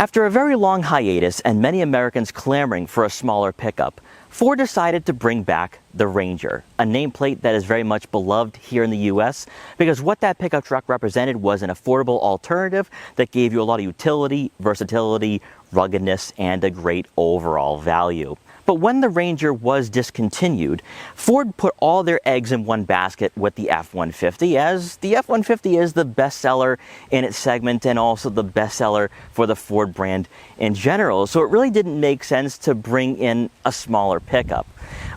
After a very long hiatus and many Americans clamoring for a smaller pickup, Ford decided to bring back the Ranger, a nameplate that is very much beloved here in the US because what that pickup truck represented was an affordable alternative that gave you a lot of utility, versatility, ruggedness, and a great overall value. But when the Ranger was discontinued, Ford put all their eggs in one basket with the F-150, as the F-150 is the bestseller in its segment and also the bestseller for the Ford brand in general. So it really didn't make sense to bring in a smaller pickup.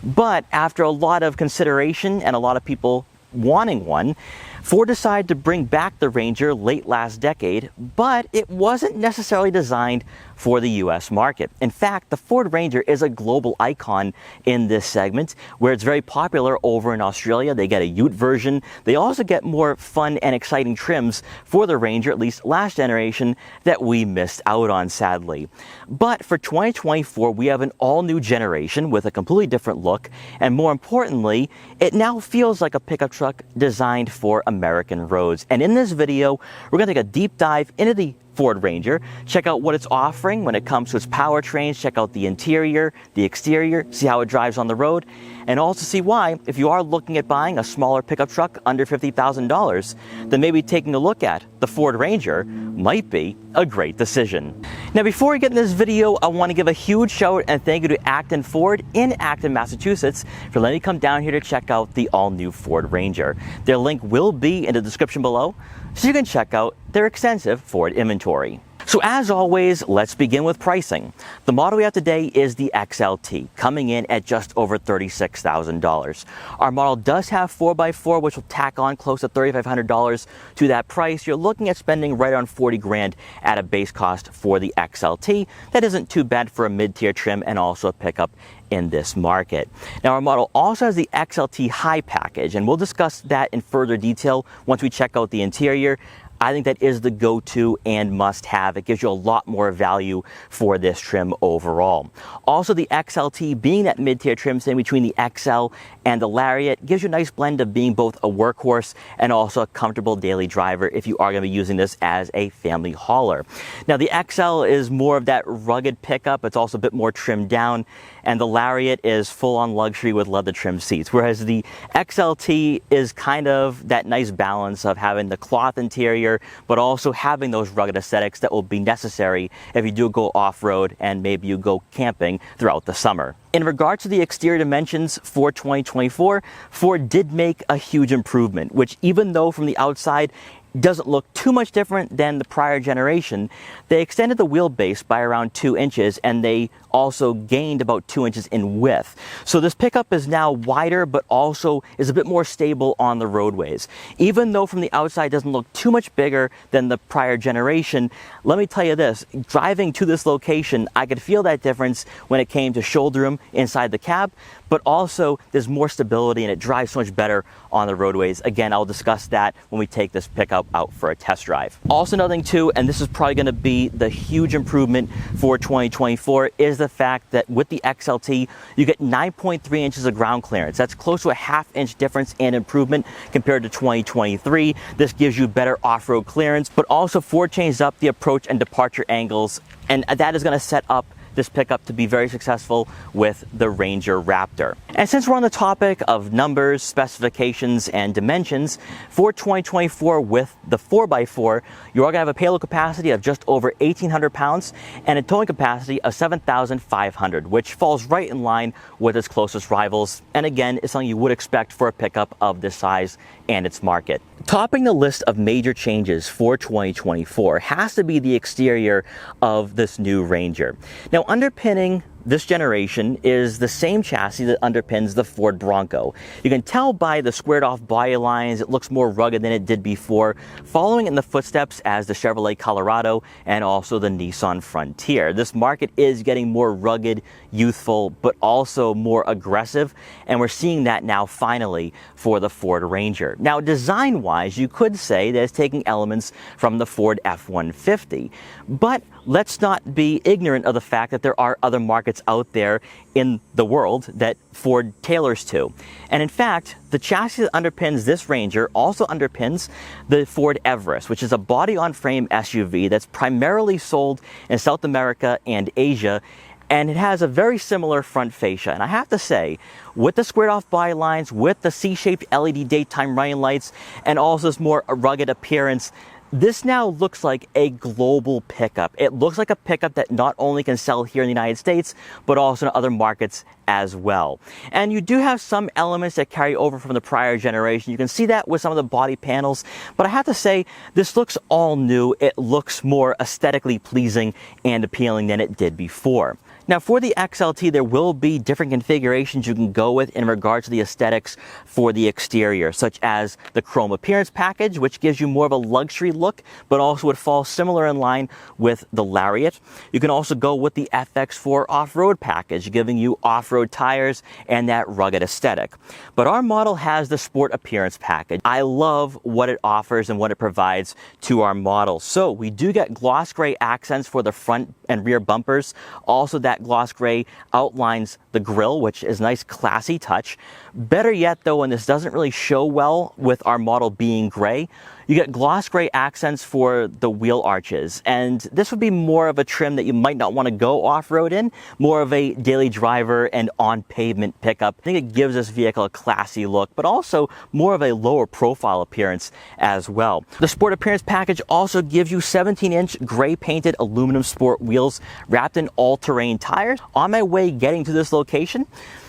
But after a lot of consideration and a lot of people wanting one, Ford decided to bring back the Ranger late last decade, but it wasn't necessarily designed for the US market. In fact, the Ford Ranger is a global icon in this segment, where it's very popular over in Australia. They get a Ute version. They also get more fun and exciting trims for the Ranger, at least last generation, that we missed out on, sadly. But for 2024, we have an all-new generation with a completely different look, and more importantly, it now feels like a pickup truck designed for American roads. And in this video, we're going to take a deep dive into the Ford Ranger, check out what it's offering when it comes to its powertrains, check out the interior, the exterior, see how it drives on the road, and also see why, if you are looking at buying a smaller pickup truck under $50,000, then maybe taking a look at the Ford Ranger might be a great decision. Now, before we get in this video, I want to give a huge shout and thank you to Acton Ford in Acton, Massachusetts for letting me come down here to check out the all-new Ford Ranger. Their link will be in the description below, so you can check out their extensive Ford inventory. So as always, let's begin with pricing. The model we have today is the XLT, coming in at just over $36,000. Our model does have 4x4, which will tack on close to $3,500 to that price. You're looking at spending right around 40 grand at a base cost for the XLT. That isn't too bad for a mid-tier trim and also a pickup in this market. Now, our model also has the XLT High package, and we'll discuss that in further detail once we check out the interior. I think that is the go-to and must-have. It gives you a lot more value for this trim overall. Also, the XLT, being that mid-tier trim in between the XL and the Lariat, gives you a nice blend of being both a workhorse and also a comfortable daily driver if you are going to be using this as a family hauler. Now, the XL is more of that rugged pickup. It's also a bit more trimmed down, and the Lariat is full-on luxury with leather trim seats, whereas the XLT is kind of that nice balance of having the cloth interior but also having those rugged aesthetics that will be necessary if you do go off-road and maybe you go camping throughout the summer. In regards to the exterior dimensions for 2024, Ford did make a huge improvement, which even though from the outside doesn't look too much different than the prior generation, they extended the wheelbase by around 2 inches and they also gained about 2 inches in width. So this pickup is now wider but also is a bit more stable on the roadways. Even though from the outside it doesn't look too much bigger than the prior generation, let me tell you this, driving to this location, I could feel that difference when it came to shoulder room inside the cab, but also there's more stability and it drives so much better on the roadways. Again, I'll discuss that when we take this pickup out for a test drive. Also, another thing too, and this is probably going to be the huge improvement for 2024, is the fact that with the XLT, you get 9.3 inches of ground clearance. That's close to a half-inch difference and improvement compared to 2023. This gives you better off-road clearance, but also Ford changed up the approach and departure angles, and that is going to set up this pickup to be very successful with the Ranger Raptor. And since we're on the topic of numbers, specifications, and dimensions, for 2024 with the 4x4, you're going to have a payload capacity of just over 1,800 pounds and a towing capacity of 7,500, which falls right in line with its closest rivals. And again, it's something you would expect for a pickup of this size and its market. Topping the list of major changes for 2024 has to be the exterior of this new Ranger. Now, underpinning this generation is the same chassis that underpins the Ford Bronco. You can tell by the squared off body lines, it looks more rugged than it did before, following in the footsteps as the Chevrolet Colorado and also the Nissan Frontier. This market is getting more rugged, youthful, but also more aggressive, and we're seeing that now finally for the Ford Ranger. Now, design-wise, you could say that it's taking elements from the Ford F-150, but let's not be ignorant of the fact that there are other markets out there in the world that Ford tailors to. And in fact, the chassis that underpins this Ranger also underpins the Ford Everest, which is a body-on-frame SUV that's primarily sold in South America and Asia. And it has a very similar front fascia. And I have to say, with the squared off body lines, with the C-shaped LED daytime running lights, and also this more rugged appearance, this now looks like a global pickup. It looks like a pickup that not only can sell here in the United States, but also in other markets as well. And you do have some elements that carry over from the prior generation. You can see that with some of the body panels, but I have to say, this looks all new. It looks more aesthetically pleasing and appealing than it did before. Now for the XLT, there will be different configurations you can go with in regards to the aesthetics for the exterior, such as the chrome appearance package, which gives you more of a luxury look, but also would fall similar in line with the Lariat. You can also go with the FX4 off-road package, giving you off-road tires and that rugged aesthetic. But our model has the sport appearance package. I love what it offers and what it provides to our model. So we do get gloss gray accents for the front and rear bumpers. Also, that gloss gray outlines the grille, which is a nice classy touch. Better yet though, and this doesn't really show well with our model being gray, you get gloss gray accents for the wheel arches, and this would be more of a trim that you might not want to go off-road in, more of a daily driver and on-pavement pickup. I think it gives this vehicle a classy look, but also more of a lower profile appearance as well. The sport appearance package also gives you 17-inch gray painted aluminum sport wheels wrapped in all-terrain tires. On my way getting to this location,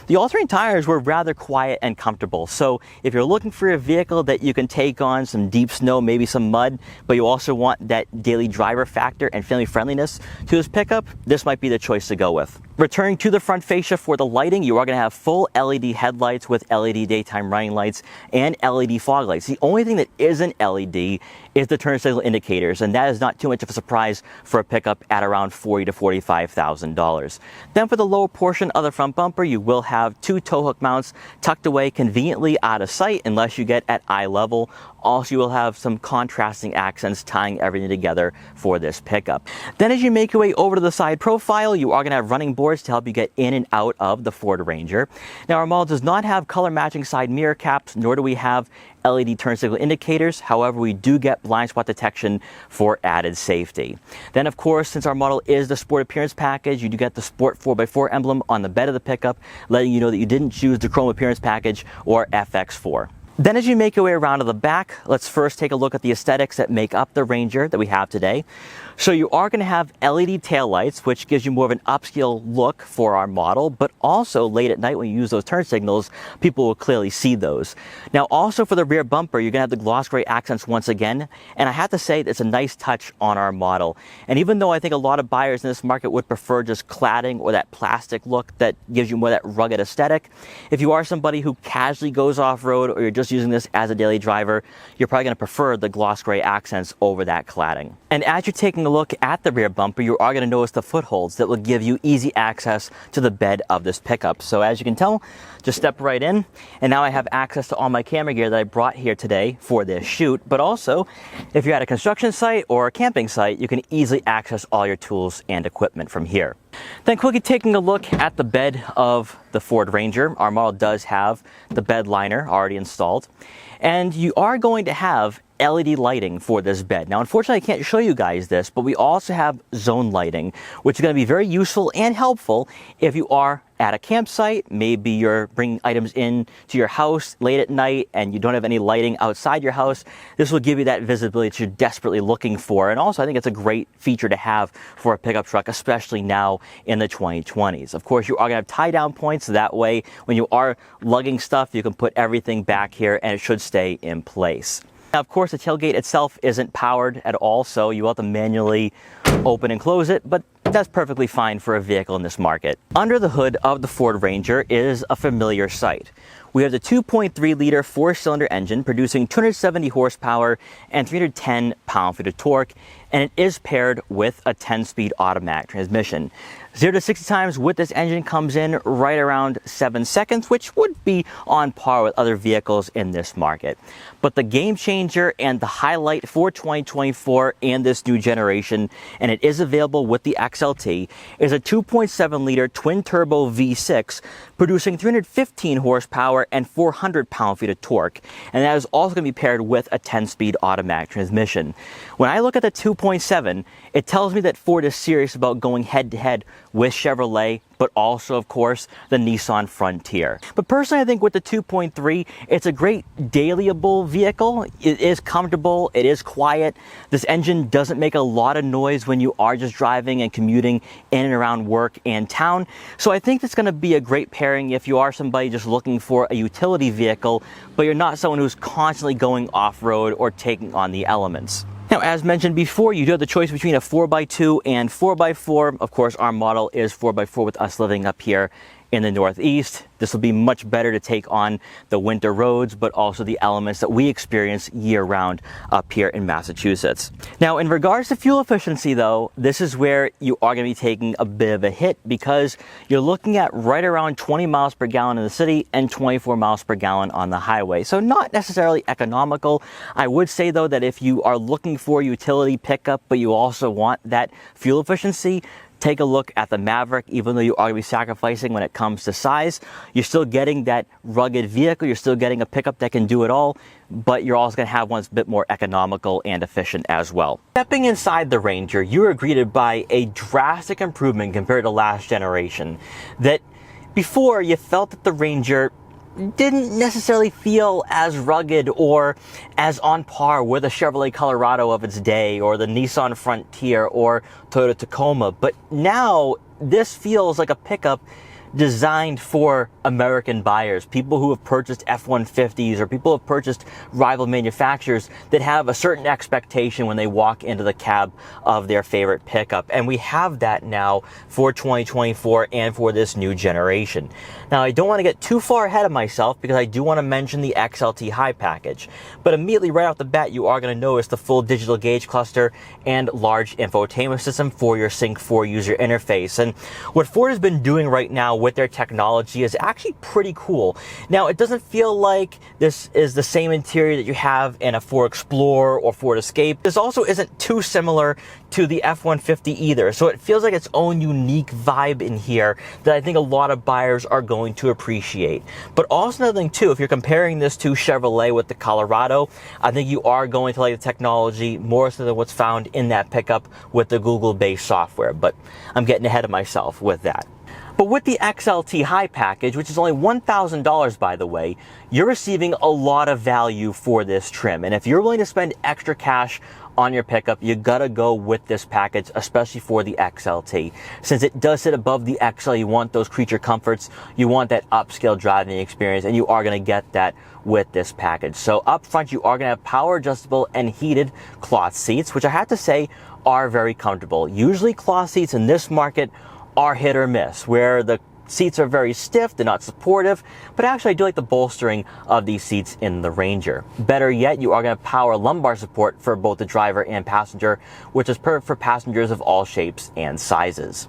the all-terrain tires were rather quiet and comfortable. So if you're looking for a vehicle that you can take on some deep snow, maybe some mud, but you also want that daily driver factor and family friendliness to this pickup, this might be the choice to go with. Returning to the front fascia for the lighting, you are going to have full LED headlights with LED daytime running lights and LED fog lights. The only thing that isn't LED is the turn signal indicators, and that is not too much of a surprise for a pickup at around $40,000 to $45,000. Then for the lower portion of the front bumper, you will have two tow hook mounts tucked away conveniently out of sight unless you get at eye level. Also, you will have some contrasting accents tying everything together for this pickup. Then as you make your way over to the side profile, you are going to have running boards to help you get in and out of the Ford Ranger. Now our model does not have color matching side mirror caps, nor do we have LED turn signal indicators. However, we do get blind spot detection for added safety. Then of course, since our model is the sport appearance package, you do get the Sport 4x4 emblem on the bed of the pickup, letting you know that you didn't choose the chrome appearance package or FX4. Then as you make your way around to the back, let's first take a look at the aesthetics that make up the Ranger that we have today. So you are going to have LED taillights, which gives you more of an upscale look for our model, but also late at night when you use those turn signals, people will clearly see those. Now also for the rear bumper, you're going to have the gloss gray accents once again, and I have to say it's a nice touch on our model. And even though I think a lot of buyers in this market would prefer just cladding or that plastic look that gives you more of that rugged aesthetic, if you are somebody who casually goes off-road or you're just using this as a daily driver, you're probably going to prefer the gloss gray accents over that cladding. And as you're taking a look at the rear bumper, you are going to notice the footholds that will give you easy access to the bed of this pickup. So as you can tell, just step right in, and now I have access to all my camera gear that I brought here today for this shoot. But also, if you're at a construction site or a camping site, you can easily access all your tools and equipment from here. Then quickly taking a look at the bed of the Ford Ranger, our model does have the bed liner already installed, and you are going to have LED lighting for this bed. Now unfortunately I can't show you guys this, but we also have zone lighting, which is going to be very useful and helpful if you are at a campsite. Maybe you're bringing items in to your house late at night and you don't have any lighting outside your house. This will give you that visibility that you're desperately looking for. And also I think it's a great feature to have for a pickup truck, especially now in the 2020s. Of course, you are going to have tie down points. That way when you are lugging stuff, you can put everything back here and it should stay in place. Now, of course, the tailgate itself isn't powered at all, so you will have to manually open and close it, but that's perfectly fine for a vehicle in this market. Under the hood of the Ford Ranger is a familiar sight. We have the 2.3-liter four-cylinder engine producing 270 horsepower and 310 pound-feet of torque, and it is paired with a 10-speed automatic transmission. 0 to 60 times with this engine comes in right around 7 seconds, which would be on par with other vehicles in this market. But the game changer and the highlight for 2024 and this new generation, and it is available with the XLT, is a 2.7 liter twin turbo V6 producing 315 horsepower and 400 pound-feet of torque. And that is also going to be paired with a 10-speed automatic transmission. When I look at the 2.7, it tells me that Ford is serious about going head-to-head with Chevrolet, but also, of course, the Nissan Frontier. But personally, I think with the 2.3, it's a great dailyable vehicle. It is comfortable, it is quiet. This engine doesn't make a lot of noise when you are just driving and commuting in and around work and town. So I think it's going to be a great pairing if you are somebody just looking for a utility vehicle, but you're not someone who's constantly going off-road or taking on the elements. Now, as mentioned before, you do have the choice between a 4x2 and 4x4. Of course, our model is 4x4 with us living up here in the Northeast. This will be much better to take on the winter roads, but also the elements that we experience year-round up here in Massachusetts. Now, in regards to fuel efficiency, though, this is where you are going to be taking a bit of a hit because you're looking at right around 20 miles per gallon in the city and 24 miles per gallon on the highway. So not necessarily economical. I would say, though, that if you are looking for a utility pickup, but you also want that fuel efficiency, take a look at the Maverick. Even though you are going to be sacrificing when it comes to size, you're still getting that rugged vehicle. You're still getting a pickup that can do it all, but you're also going to have one that's a bit more economical and efficient as well. Stepping inside the Ranger, you are greeted by a drastic improvement compared to last generation. That before you felt that the Ranger didn't necessarily feel as rugged or as on par with a Chevrolet Colorado of its day or the Nissan Frontier or Toyota Tacoma, but now this feels like a pickup designed for American buyers, people who have purchased F-150s or people who have purchased rival manufacturers that have a certain expectation when they walk into the cab of their favorite pickup. And we have that now for 2024 and for this new generation. Now, I don't want to get too far ahead of myself because I do want to mention the XLT High package. But immediately right off the bat, you are going to notice the full digital gauge cluster and large infotainment system for your Sync 4 user interface. And what Ford has been doing right now with their technology is actually pretty cool. Now, it doesn't feel like this is the same interior that you have in a Ford Explorer or Ford Escape. This also isn't too similar to the F-150 either, so it feels like its own unique vibe in here that I think a lot of buyers are going to appreciate. But also another thing too, if you're comparing this to Chevrolet with the Colorado, I think you are going to like the technology more so than what's found in that pickup with the Google-based software, but I'm getting ahead of myself with that. But with the XLT High package, which is only $1,000 by the way, you're receiving a lot of value for this trim. And if you're willing to spend extra cash on your pickup, you gotta go with this package, especially for the XLT. Since it does sit above the XL, you want those creature comforts, you want that upscale driving experience, and you are gonna get that with this package. So up front, you are gonna have power adjustable and heated cloth seats, which I have to say are very comfortable. Usually cloth seats in this market are hit or miss, where the seats are very stiff, they're not supportive, but actually I do like the bolstering of these seats in the Ranger. Better yet, you are going to have power lumbar support for both the driver and passenger, which is perfect for passengers of all shapes and sizes.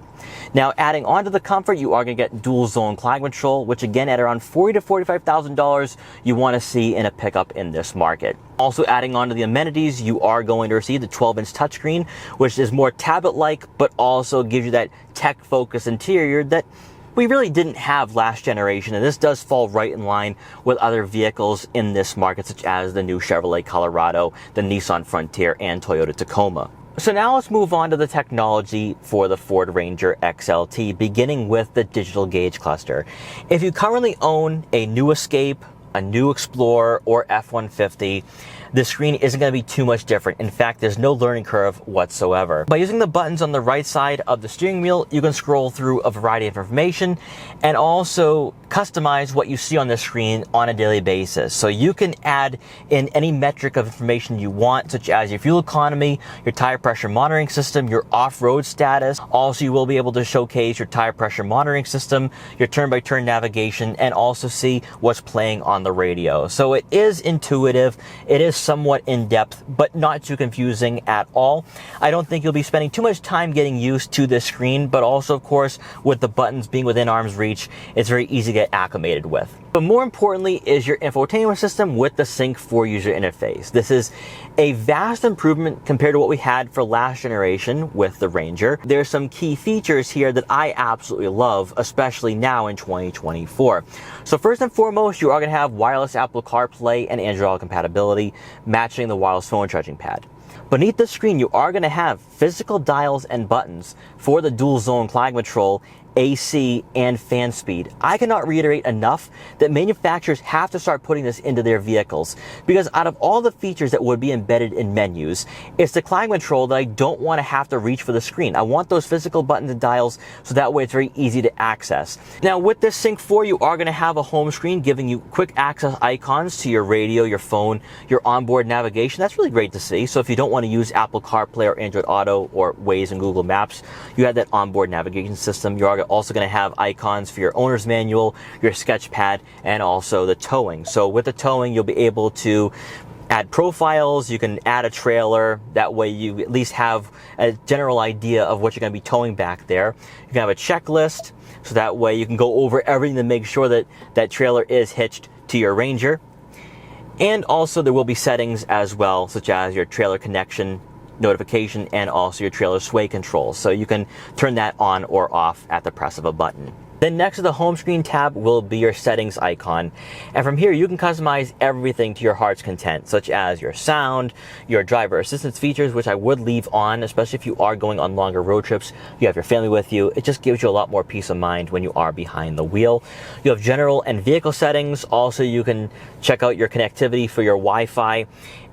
Now, adding on to the comfort, you are going to get dual zone climate control, which again at around $40,000 to $45,000 you want to see in a pickup in this market. Also adding on to the amenities, you are going to receive the 12-inch touchscreen, which is more tablet-like, but also gives you that tech-focused interior that we really didn't have last generation, and this does fall right in line with other vehicles in this market, such as the new Chevrolet Colorado, the Nissan Frontier, and Toyota Tacoma. So now let's move on to the technology for the Ford Ranger XLT, beginning with the digital gauge cluster. If you currently own a new Escape, a new Explorer, or F-150, the screen isn't going to be too much different. In fact, there's no learning curve whatsoever. By using the buttons on the right side of the steering wheel, you can scroll through a variety of information and also customize what you see on the screen on a daily basis. So you can add in any metric of information you want, such as your fuel economy, your tire pressure monitoring system, your off-road status. Also, you will be able to showcase your tire pressure monitoring system, your turn-by-turn navigation, and also see what's playing on on the radio. So it is intuitive, it is somewhat in-depth, but not too confusing at all. I don't think you'll be spending too much time getting used to this screen, but also, of course, with the buttons being within arm's reach, it's very easy to get acclimated with. But more importantly is your infotainment system with the Sync 4 user interface. This is a vast improvement compared to what we had for last generation with the Ranger. There's some key features here that I absolutely love, especially now in 2024. So first and foremost, you are going to have wireless Apple CarPlay and Android Auto compatibility, matching the wireless phone charging pad. Beneath the screen, you are going to have physical dials and buttons for the dual zone climate control, AC, and fan speed. I cannot reiterate enough that manufacturers have to start putting this into their vehicles, because out of all the features that would be embedded in menus, it's the climate control that I don't want to have to reach for the screen. I want those physical buttons and dials so that way it's very easy to access. Now with this Sync 4, you are going to have a home screen giving you quick access icons to your radio, your phone, your onboard navigation. That's really great to see. So if you don't want to use Apple CarPlay or Android Auto or Waze and Google Maps, you have that onboard navigation system. You are also going to have icons for your owner's manual, your sketch pad, and also the towing. So with the towing, you'll be able to add profiles, you can add a trailer. That way you at least have a general idea of what you're going to be towing back there. You can have a checklist, so that way you can go over everything to make sure that that trailer is hitched to your Ranger. And also there will be settings as well, such as your trailer connection notification and also your trailer sway control. So you can turn that on or off at the press of a button. Then next to the home screen tab will be your settings icon. And from here, you can customize everything to your heart's content, such as your sound, your driver assistance features, which I would leave on, especially if you are going on longer road trips. You have your family with you. It just gives you a lot more peace of mind when you are behind the wheel. You have general and vehicle settings. Also, you can check out your connectivity for your Wi-Fi.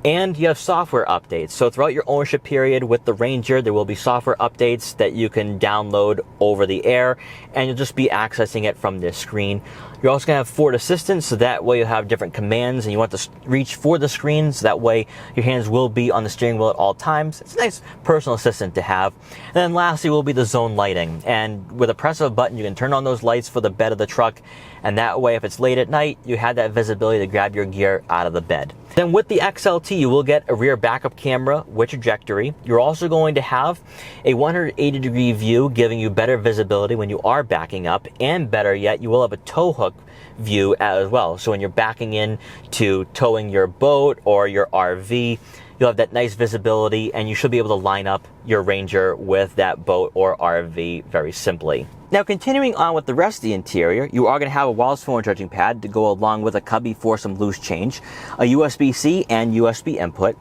And you have software updates. So throughout your ownership period with the Ranger, there will be software updates that you can download over the air, and you'll just be accessing it from this screen. You're also going to have Ford Assistant, so that way you'll have different commands and you want to reach for the screen, so that way your hands will be on the steering wheel at all times. It's a nice personal assistant to have. And then lastly will be the zone lighting. And with a press of a button, you can turn on those lights for the bed of the truck, and that way if it's late at night, you have that visibility to grab your gear out of the bed. Then with the XLT, you will get a rear backup camera with trajectory. You're also going to have a 180-degree view, giving you better visibility when you are backing up, and better yet, you will have a tow hook view as well. So when you're backing in to towing your boat or your RV, you'll have that nice visibility, and you should be able to line up your Ranger with that boat or RV very simply. Now continuing on with the rest of the interior, you are going to have a wireless phone charging pad to go along with a cubby for some loose change, a USB-C and USB input.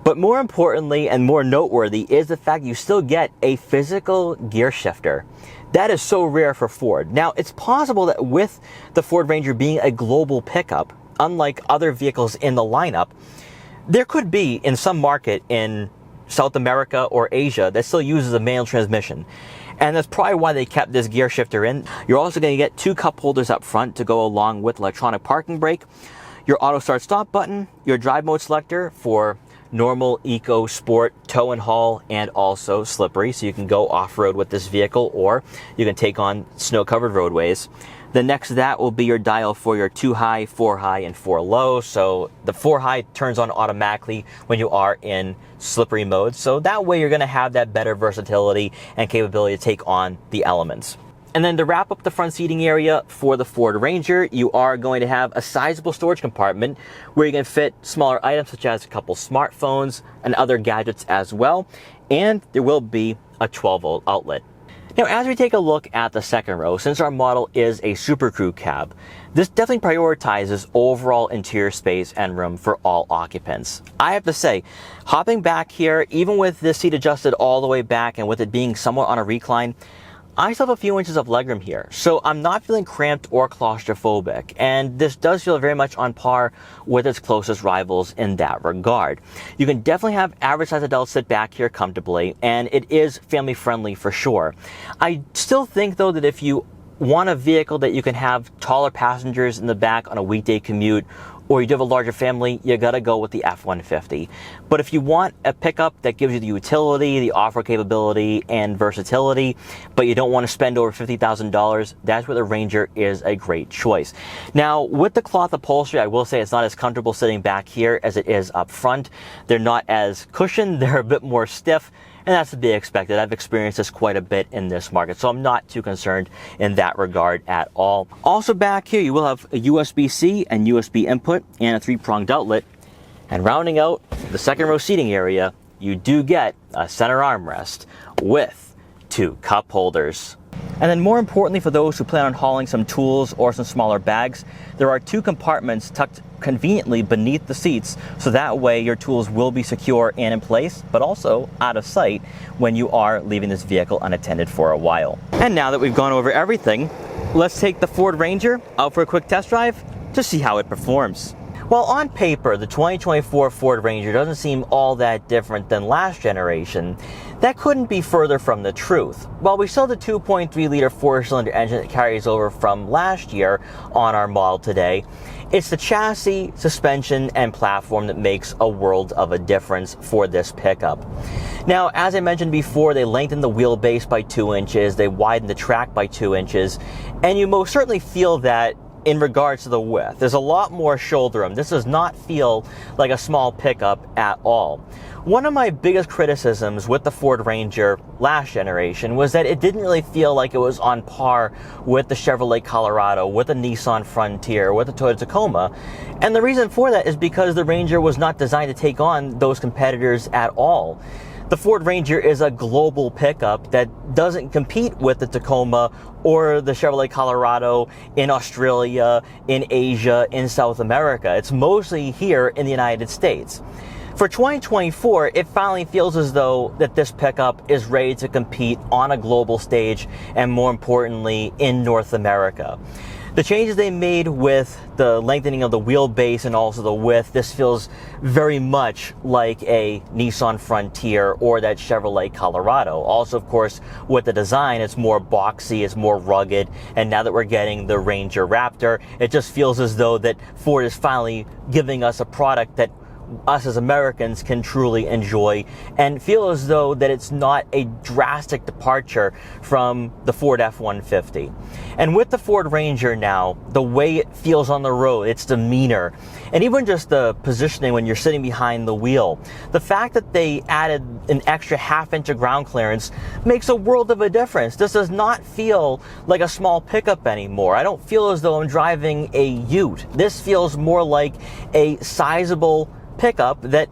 But more importantly and more noteworthy is the fact you still get a physical gear shifter. That is so rare for Ford. Now, it's possible that with the Ford Ranger being a global pickup, unlike other vehicles in the lineup, there could be in some market in South America or Asia that still uses a manual transmission. And that's probably why they kept this gear shifter in. You're also going to get two cup holders up front to go along with electronic parking brake, your auto start stop button, your drive mode selector for normal, eco, sport, tow and haul, and also slippery. So you can go off-road with this vehicle, or you can take on snow-covered roadways. Then next to that will be your dial for your 2 high, 4 high, and 4 low. So the 4 high turns on automatically when you are in slippery mode. So that way you're going to have that better versatility and capability to take on the elements. And then to wrap up the front seating area for the Ford Ranger, you are going to have a sizable storage compartment where you can fit smaller items such as a couple smartphones and other gadgets as well. And there will be a 12-volt outlet. Now, as we take a look at the second row, since our model is a Super Crew cab, this definitely prioritizes overall interior space and room for all occupants. I have to say, hopping back here, even with this seat adjusted all the way back and with it being somewhat on a recline, I still have a few inches of legroom here, so I'm not feeling cramped or claustrophobic, and this does feel very much on par with its closest rivals in that regard. You can definitely have average size adults sit back here comfortably, and it is family friendly for sure. I still think though that if you want a vehicle that you can have taller passengers in the back on a weekday commute, or you do have a larger family, you gotta go with the F-150. But if you want a pickup that gives you the utility, the off-road capability, and versatility, but you don't want to spend over $50,000, that's where the Ranger is a great choice. Now, with the cloth upholstery, I will say it's not as comfortable sitting back here as it is up front. They're not as cushioned, they're a bit more stiff, and that's to be expected. I've experienced this quite a bit in this market, so I'm not too concerned in that regard at all. Also back here, you will have a USB-C and USB input and a 3-pronged outlet. And rounding out the second row seating area, you do get a center armrest with 2 cup holders. And then more importantly, for those who plan on hauling some tools or some smaller bags, there are 2 compartments tucked conveniently beneath the seats, so that way your tools will be secure and in place, but also out of sight when you are leaving this vehicle unattended for a while. And now that we've gone over everything, let's take the Ford Ranger out for a quick test drive to see how it performs. Well, on paper, the 2024 Ford Ranger doesn't seem all that different than last generation. That couldn't be further from the truth. While we still have the 2.3-liter 4-cylinder engine that carries over from last year on our model today, it's the chassis, suspension, and platform that makes a world of a difference for this pickup. Now, as I mentioned before, they lengthened the wheelbase by 2 inches, they widened the track by 2 inches, and you most certainly feel that in regards to the width. There's a lot more shoulder room. This does not feel like a small pickup at all. One of my biggest criticisms with the Ford Ranger last generation was that it didn't really feel like it was on par with the Chevrolet Colorado, with the Nissan Frontier, with the Toyota Tacoma. And the reason for that is because the Ranger was not designed to take on those competitors at all. The Ford Ranger is a global pickup that doesn't compete with the Tacoma or the Chevrolet Colorado in Australia, in Asia, in South America. It's mostly here in the United States. For 2024, it finally feels as though that this pickup is ready to compete on a global stage and, more importantly, in North America. The changes they made with the lengthening of the wheelbase and also the width, this feels very much like a Nissan Frontier or that Chevrolet Colorado. Also, of course, with the design, it's more boxy, it's more rugged, and now that we're getting the Ranger Raptor, it just feels as though that Ford is finally giving us a product that us as Americans can truly enjoy and feel as though that it's not a drastic departure from the Ford F-150. And with the Ford Ranger now, the way it feels on the road, its demeanor, and even just the positioning when you're sitting behind the wheel, the fact that they added an extra half-inch of ground clearance makes a world of a difference. This does not feel like a small pickup anymore. I don't feel as though I'm driving a Ute. This feels more like a sizable pickup that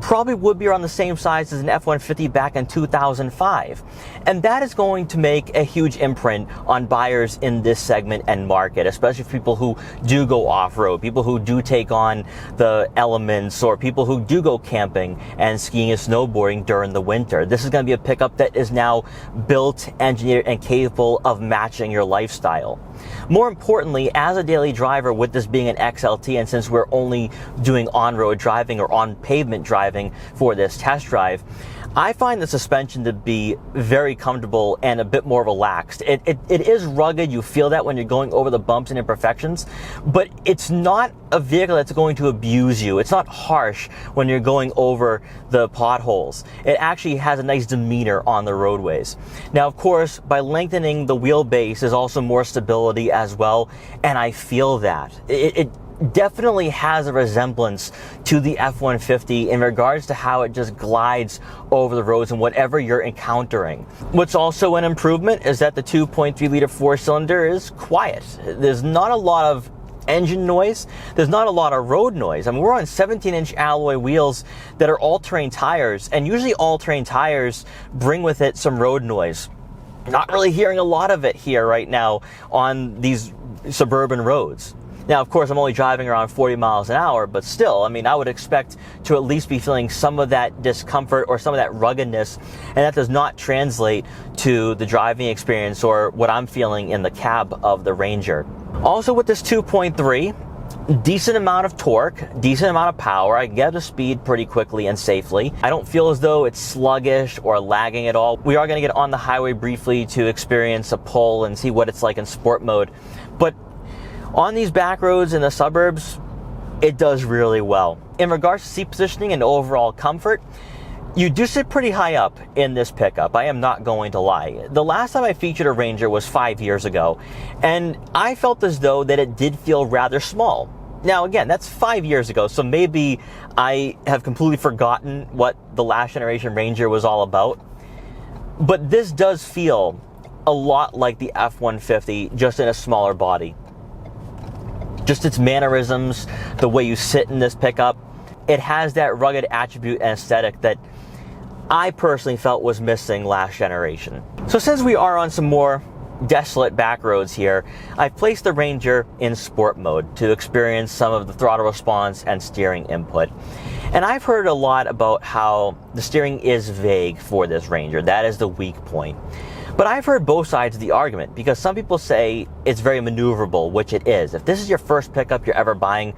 probably would be around the same size as an F-150 back in 2005. And that is going to make a huge imprint on buyers in this segment and market, especially for people who do go off-road, people who do take on the elements, or people who do go camping and skiing and snowboarding during the winter. This is going to be a pickup that is now built, engineered, and capable of matching your lifestyle. More importantly, as a daily driver, with this being an XLT, and since we're only doing on-road driving or on-pavement driving for this test drive, I find the suspension to be very comfortable and a bit more relaxed. It is rugged, you feel that when you're going over the bumps and imperfections, but it's not a vehicle that's going to abuse you. It's not harsh when you're going over the potholes. It actually has a nice demeanor on the roadways. Now, of course, by lengthening the wheelbase, there's also more stability as well, and I feel that. It definitely has a resemblance to the F-150 in regards to how it just glides over the roads and whatever you're encountering. What's also an improvement is that the 2.3-liter 4-cylinder is quiet. There's not a lot of engine noise. There's not a lot of road noise. I mean, we're on 17-inch alloy wheels that are all-terrain tires, and usually all-terrain tires bring with it some road noise. Not really hearing a lot of it here right now on these suburban roads. Now, of course, I'm only driving around 40 miles an hour, but still, I mean, I would expect to at least be feeling some of that discomfort or some of that ruggedness, and that does not translate to the driving experience or what I'm feeling in the cab of the Ranger. Also, with this 2.3, decent amount of torque, decent amount of power. I can get to speed pretty quickly and safely. I don't feel as though it's sluggish or lagging at all. We are going to get on the highway briefly to experience a pull and see what it's like in sport mode, but on these back roads in the suburbs, it does really well. In regards to seat positioning and overall comfort, you do sit pretty high up in this pickup, I am not going to lie. The last time I featured a Ranger was 5 years ago, and I felt as though that it did feel rather small. Now again, that's 5 years ago, so maybe I have completely forgotten what the last generation Ranger was all about. But this does feel a lot like the F-150, just in a smaller body. Just its mannerisms, the way you sit in this pickup, it has that rugged attribute and aesthetic that I personally felt was missing last generation. So since we are on some more desolate back roads here, I've placed the Ranger in sport mode to experience some of the throttle response and steering input. And I've heard a lot about how the steering is vague for this Ranger. That is the weak point. But I've heard both sides of the argument, because some people say it's very maneuverable, which it is. If this is your first pickup you're ever buying,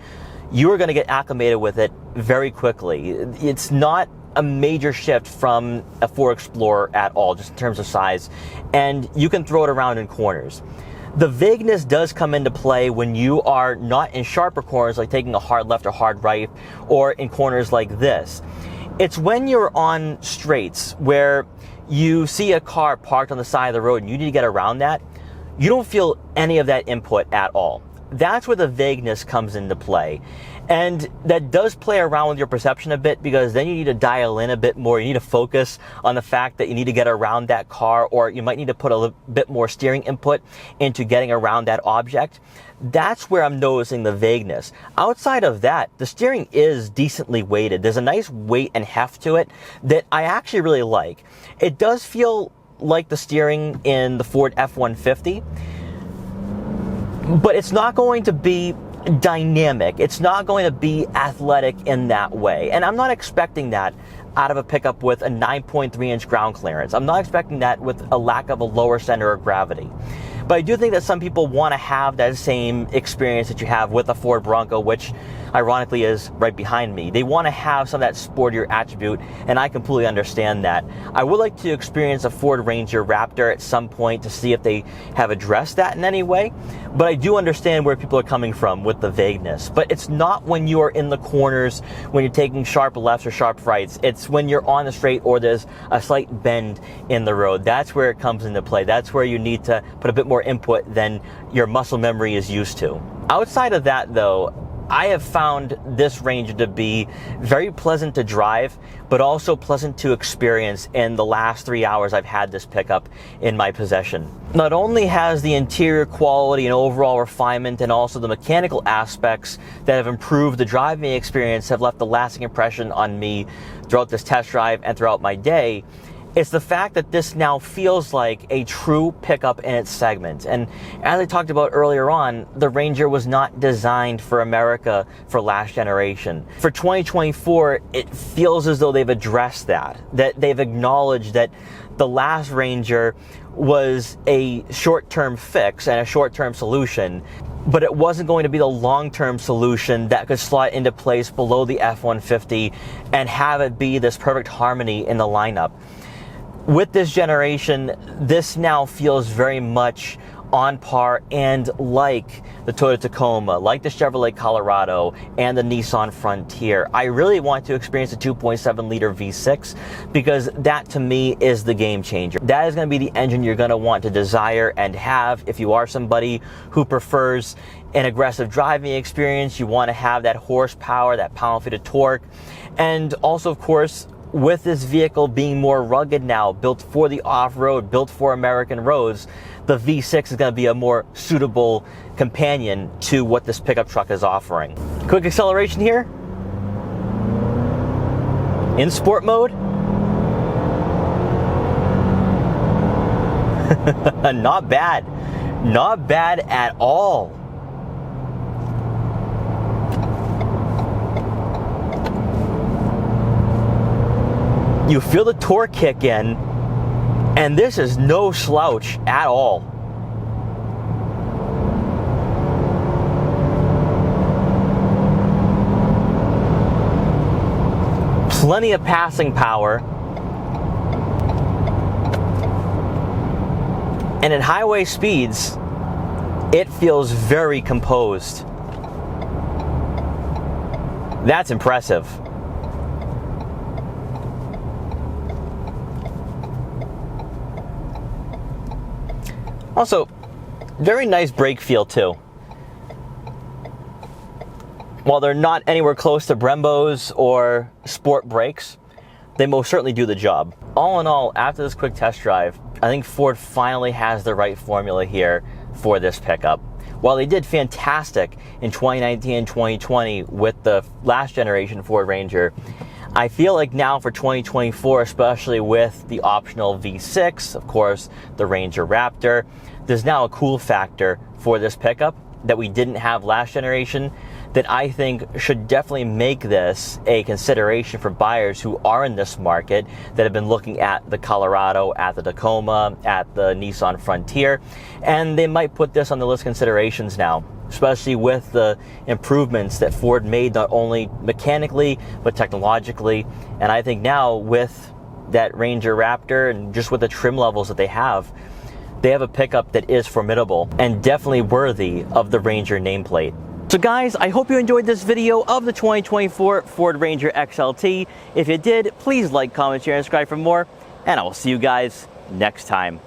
you are going to get acclimated with it very quickly. It's not a major shift from a Ford Explorer at all, just in terms of size, and you can throw it around in corners. The vagueness does come into play when you are not in sharper corners, like taking a hard left or hard right, or in corners like this. It's when you're on straights where you see a car parked on the side of the road and you need to get around that, you don't feel any of that input at all. That's where the vagueness comes into play. And that does play around with your perception a bit, because then you need to dial in a bit more. You need to focus on the fact that you need to get around that car, or you might need to put a little bit more steering input into getting around that object. That's where I'm noticing the vagueness. Outside of that, the steering is decently weighted. There's a nice weight and heft to it that I actually really like. It does feel like the steering in the Ford F-150, but it's not going to be dynamic. It's not going to be athletic in that way. And I'm not expecting that out of a pickup with a 9.3-inch ground clearance. I'm not expecting that with a lack of a lower center of gravity. But I do think that some people want to have that same experience that you have with a Ford Bronco, which ironically is right behind me. They want to have some of that sportier attribute, and I completely understand that. I would like to experience a Ford Ranger Raptor at some point to see if they have addressed that in any way, but I do understand where people are coming from with the vagueness. But it's not when you are in the corners, when you're taking sharp lefts or sharp rights. It's when you're on the straight or there's a slight bend in the road. That's where it comes into play. That's where you need to put a bit more input than your muscle memory is used to. Outside of that though, I have found this Ranger to be very pleasant to drive, but also pleasant to experience in the last 3 hours I've had this pickup in my possession. Not only has the interior quality and overall refinement and also the mechanical aspects that have improved the driving experience have left a lasting impression on me throughout this test drive and throughout my day, it's the fact that this now feels like a true pickup in its segment. And as I talked about earlier on, the Ranger was not designed for America for last generation. For 2024, it feels as though they've addressed that they've acknowledged that the last Ranger was a short-term fix and a short-term solution, but it wasn't going to be the long-term solution that could slot into place below the F-150 and have it be this perfect harmony in the lineup. With this generation, this now feels very much on par and like the Toyota Tacoma, like the Chevrolet Colorado, and the Nissan Frontier. I really want to experience the 2.7-liter V6 because that to me is the game changer. That is going to be the engine you're going to want to desire and have if you are somebody who prefers an aggressive driving experience. You want to have that horsepower, that pound-feet of torque, and also, of course, with this vehicle being more rugged now, built for the off-road, built for American roads, the V6 is going to be a more suitable companion to what this pickup truck is offering. Quick acceleration here. In sport mode. Not bad. Not bad at all. You feel the torque kick in, and this is no slouch at all. Plenty of passing power. And at highway speeds, it feels very composed. That's impressive. Also, very nice brake feel too. While they're not anywhere close to Brembo's or Sport brakes, they most certainly do the job. All in all, after this quick test drive, I think Ford finally has the right formula here for this pickup. While they did fantastic in 2019 and 2020 with the last generation Ford Ranger, I feel like now for 2024, especially with the optional V6, of course, the Ranger Raptor, there's now a cool factor for this pickup that we didn't have last generation that I think should definitely make this a consideration for buyers who are in this market that have been looking at the Colorado, at the Tacoma, at the Nissan Frontier, and they might put this on the list of considerations now, especially with the improvements that Ford made not only mechanically but technologically. And I think now with that Ranger Raptor and just with the trim levels that they have a pickup that is formidable and definitely worthy of the Ranger nameplate. So guys, I hope you enjoyed this video of the 2024 Ford Ranger XLT. If you did, please like, comment, share, and subscribe for more, and I will see you guys next time.